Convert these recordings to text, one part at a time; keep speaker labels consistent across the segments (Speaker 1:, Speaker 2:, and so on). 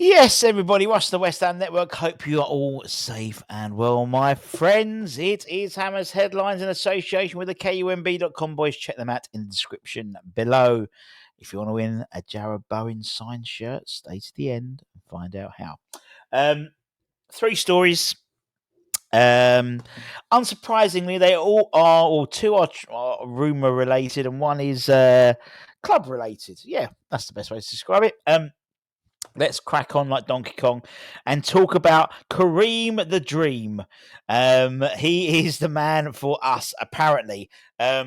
Speaker 1: Yes, everybody, watch the West Ham Network. Hope you are all safe and well, my friends. It is Hammer's Headlines in association with the KUMB.com boys. Check them out in the description below. If you want to win a Jared Bowen signed shirt, stay to the end and find out how. Three stories. Unsurprisingly, they all are, or two are rumor related, and one is club related. Yeah, that's the best way to describe it. Let's crack on like Donkey Kong and talk about Kareem the Dream. He is the man for us, apparently. Now,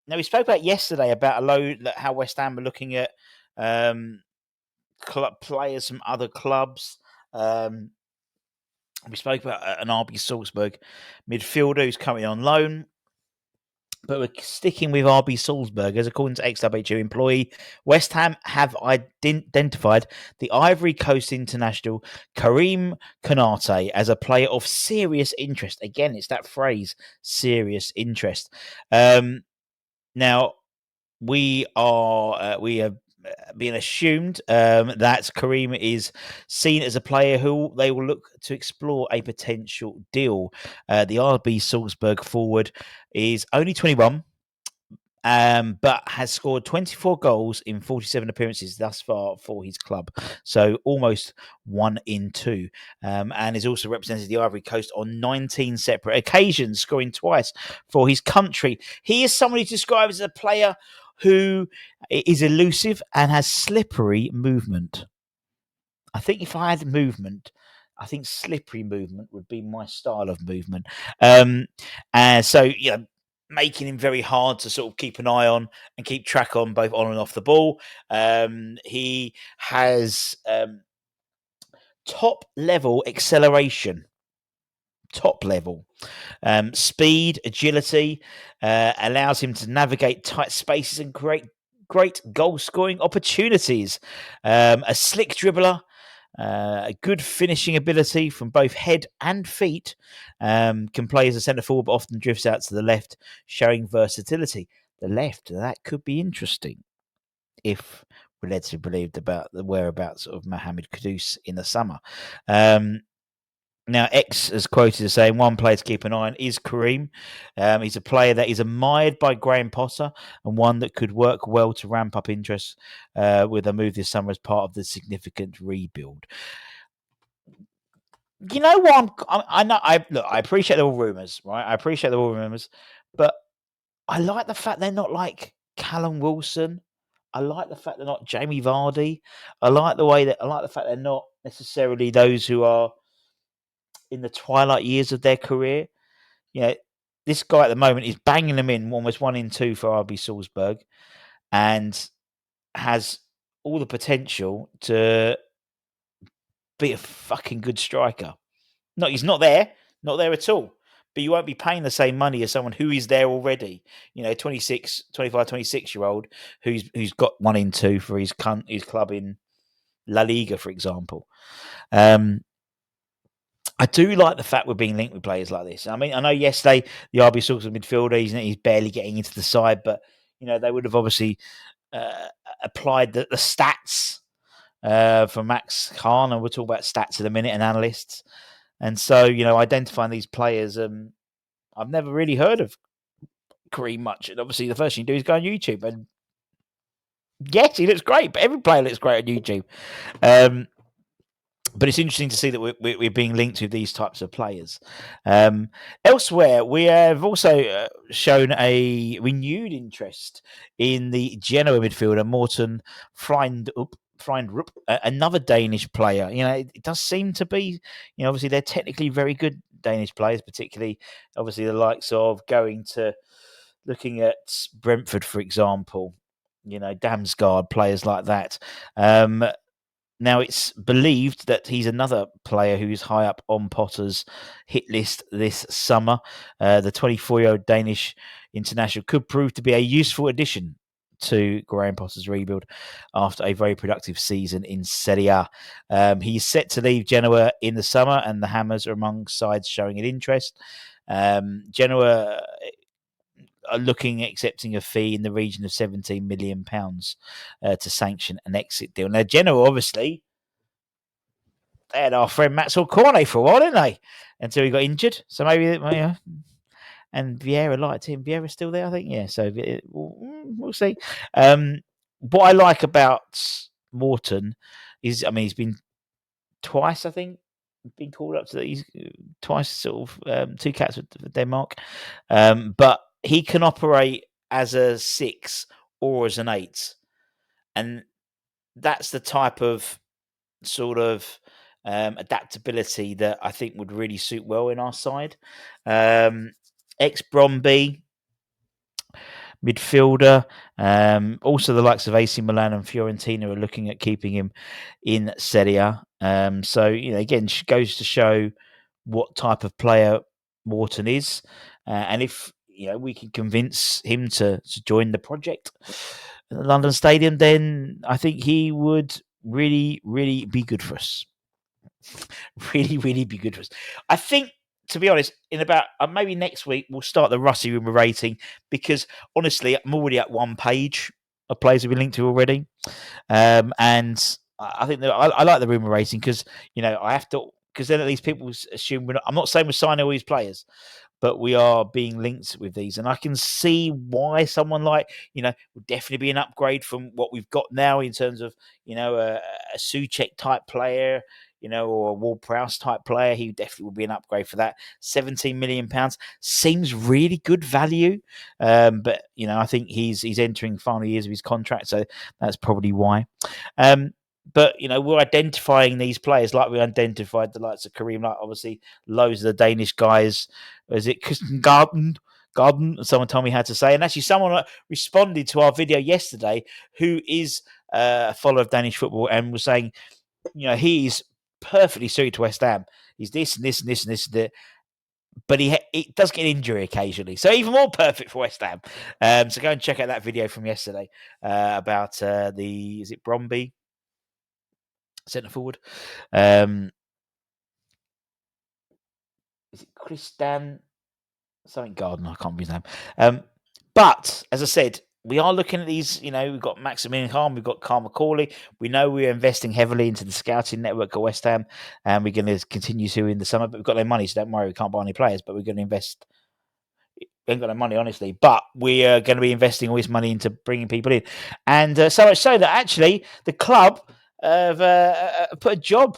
Speaker 1: we spoke about yesterday about how West Ham are looking at players from other clubs. We spoke about an RB Salzburg midfielder who's currently on loan. But we're sticking with RB Salzburg, as according to XWHU employee, West Ham have identified the Ivory Coast international Karim Konate as a player of serious interest. Again, it's that phrase, serious interest. Now, we have been assumed that Karim is seen as a player who they will look to explore a potential deal. The RB Salzburg forward is only 21, but has scored 24 goals in 47 appearances thus far for his club. So almost 1 in 2. And has also represented the Ivory Coast on 19 separate occasions, scoring twice for his country. He is someone who describes as a player who is elusive and has slippery movement. I think if I had movement, I think slippery movement would be my style of movement. So, making him very hard to sort of keep an eye on and keep track on both on and off the ball. He has top level acceleration. Top level. Speed, agility, allows him to navigate tight spaces and create great goal scoring opportunities. A slick dribbler, a good finishing ability from both head and feet. Can play as a centre forward, but often drifts out to the left, showing versatility. The left, that could be interesting if we're led to be believed about the whereabouts of Mohamed Kudus in the summer. Now, X is quoted as saying one player to keep an eye on is Kareem. He's a player that is admired by Graham Potter and one that could work well to ramp up interest with a move this summer as part of the significant rebuild. You know what? I appreciate they're all rumors, right? I appreciate they're all rumors, but I like the fact they're not like Callum Wilson. I like the fact they're not Jamie Vardy. I like the fact they're not necessarily those who are in the twilight years of their career. This guy at the moment is banging them in almost 1 in 2 for RB Salzburg and has all the potential to be a fucking good striker. No, he's not there at all. But you won't be paying the same money as someone who is there already. 26-year-old who's got 1 in 2 for his club in La Liga, for example. I do like the fact we're being linked with players like this. I mean, I know yesterday the RB Salzburg midfielder, he's barely getting into the side, but they would have obviously applied the stats for Max Khan, and we'll talk about stats in a minute and analysts. And so, identifying these players, I've never really heard of Kareem much. And obviously, the first thing you do is go on YouTube, and yes, he looks great. But every player looks great on YouTube. But it's interesting to see that we're being linked to these types of players. Elsewhere, we have also shown a renewed interest in the Genoa midfielder, Morton Fry, another Danish player. It does seem to be, obviously they're technically very good Danish players, particularly, obviously, the likes of looking at Brentford, for example, Damsgaard, players like that. Now, it's believed that he's another player who's high up on Potter's hit list this summer. The 24-year-old Danish international could prove to be a useful addition to Graham Potter's rebuild after a very productive season in Serie A. He's set to leave Genoa in the summer, and the Hammers are among sides showing an interest. Genoa are accepting a fee in the region of £17 million to sanction an exit deal. Now, Genoa, obviously, they had our friend Maxwell Cornet for a while, didn't they? Until he got injured. So maybe, and Vieira liked him. Vieira's still there, I think. Yeah, so we'll see. What I like about Morton is, I mean, he's been twice, I think, been called up to the, he's twice, sort of two caps for Denmark, but he can operate as a 6 or as an 8, and that's the type of sort of adaptability that I think would really suit well in our side. Ex Bromby midfielder. Also, the likes of AC Milan and Fiorentina are looking at keeping him in Serie A. So, again, goes to show what type of player Morton is. And if, we can convince him to join the project at the London Stadium, then I think he would really, really be good for us. Really, really be good for us. I think, to be honest, in about maybe next week, we'll start the Rusty Rumour rating, because honestly, I'm already at one page of players we've been linked to already. And I think that I like the rumour rating because, I have to, because then at least people assume I'm not saying we're signing all these players, but we are being linked with these. And I can see why someone like, would definitely be an upgrade from what we've got now in terms of, a Souček type player, or a Ward-Prowse type player. He definitely would be an upgrade for that. £17 million seems really good value. But, I think he's entering final years of his contract, so that's probably why. But, we're identifying these players like we identified the likes of Karim, like obviously loads of the Danish guys. Is it Garden? Someone told me how to say. And actually, someone responded to our video yesterday who is a follower of Danish football and was saying, he's perfectly suited to West Ham. He's this and this and this and this and that. But he does get injury occasionally. So even more perfect for West Ham. So go and check out that video from yesterday about is it Bromby? Centre forward. Is it Christian? Something Gardner, I can't remember his name. But as I said, we are looking at these. We've got Maximilian Hahn, we've got Carl McCauley. We know we're investing heavily into the scouting network at West Ham, and we're going to continue to in the summer. But we've got no money, so don't worry, we can't buy any players. But we're going to invest. We ain't got no money, honestly, but we are going to be investing all this money into bringing people in, and so much so that actually the club have put a job.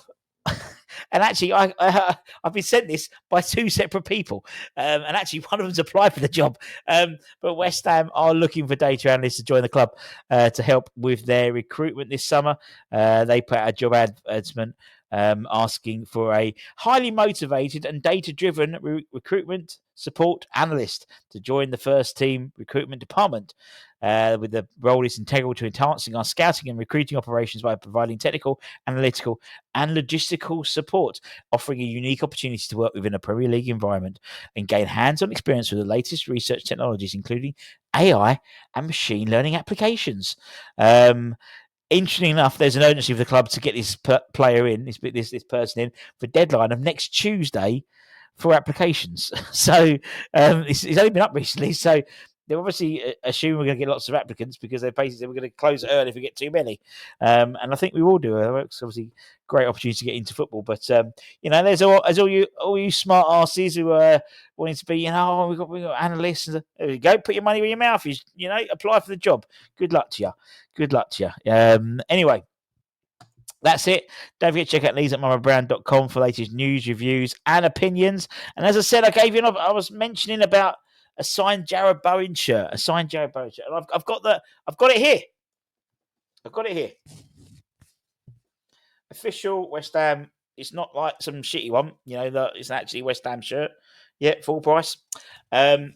Speaker 1: And actually, I've been sent this by 2 separate people, and actually one of them's applied for the job. But West Ham are looking for data analysts to join the club to help with their recruitment this summer. They put out a job advertisement asking for a highly motivated and data-driven recruitment support analyst to join the first team recruitment department. With the role is integral to enhancing our scouting and recruiting operations by providing technical, analytical, and logistical support, offering a unique opportunity to work within a Premier League environment and gain hands-on experience with the latest research technologies, including AI and machine learning applications. Interesting enough, there's an urgency for the club to get this player in, this person in, for deadline of next Tuesday for applications. So it's only been up recently, so they're obviously assuming we're going to get lots of applicants because they basically said we're going to close it early if we get too many. And I think we will do it. It's obviously a great opportunity to get into football. But, there's all you smart asses who are wanting to be, we've got analysts. And there you go. Put your money where your mouth is, apply for the job. Good luck to you. Good luck to you. Anyway. That's it. Don't forget to check out leeds@mamabrand.com for latest news, reviews, and opinions. And as I said, I was mentioning about a signed Jared Bowen shirt. And I've got it here. I've got it here. Official West Ham. It's not like some shitty one. It's actually West Ham shirt. Yeah, full price. One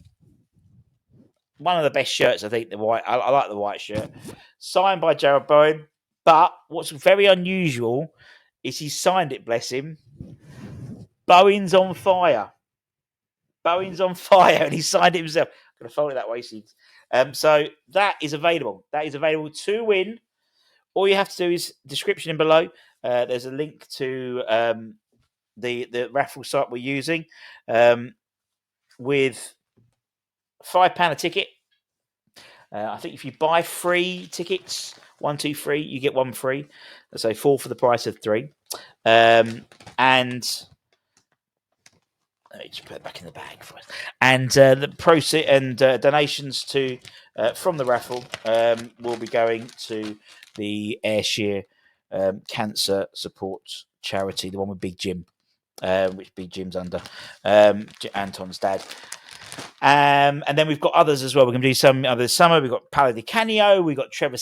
Speaker 1: of the best shirts, I think. The white. I like the white shirt. Signed by Jared Bowen. But what's very unusual is he signed it, bless him. Bowen's on fire. And he signed it himself. I'm going to fold it that way, so that is available. That is available to win. All you have to do is description in below. There's a link to the raffle site we're using with £5 a ticket. I think if you buy 3 tickets, 1, 2, 3, you get 1 free. So 4 for the price of 3. And let me just put it back in the bag for us. And the proceeds and donations to from the raffle will be going to the Ayrshire Cancer Support Charity, the one with Big Jim, which Big Jim's under, Anton's dad. And then we've got others as well. We're going to do some other summer. We've got Paolo Di Canio. We've got Trevor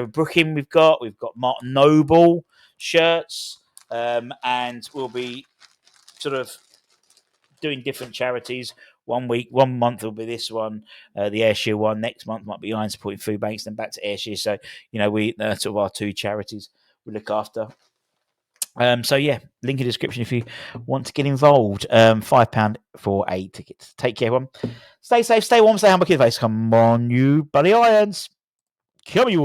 Speaker 1: Brooking. We've got Martin Noble shirts, and we'll be sort of doing different charities. 1 month will be this one, the Ayrshire one. Next month might be Iron Supporting Food Banks. Then back to Ayrshire. So we sort of our two charities we look after. So yeah, link in the description if you want to get involved. £5 for a ticket. Take care, everyone. Stay safe, stay warm, stay humble, keep the face. Come on, you bloody irons. Come you.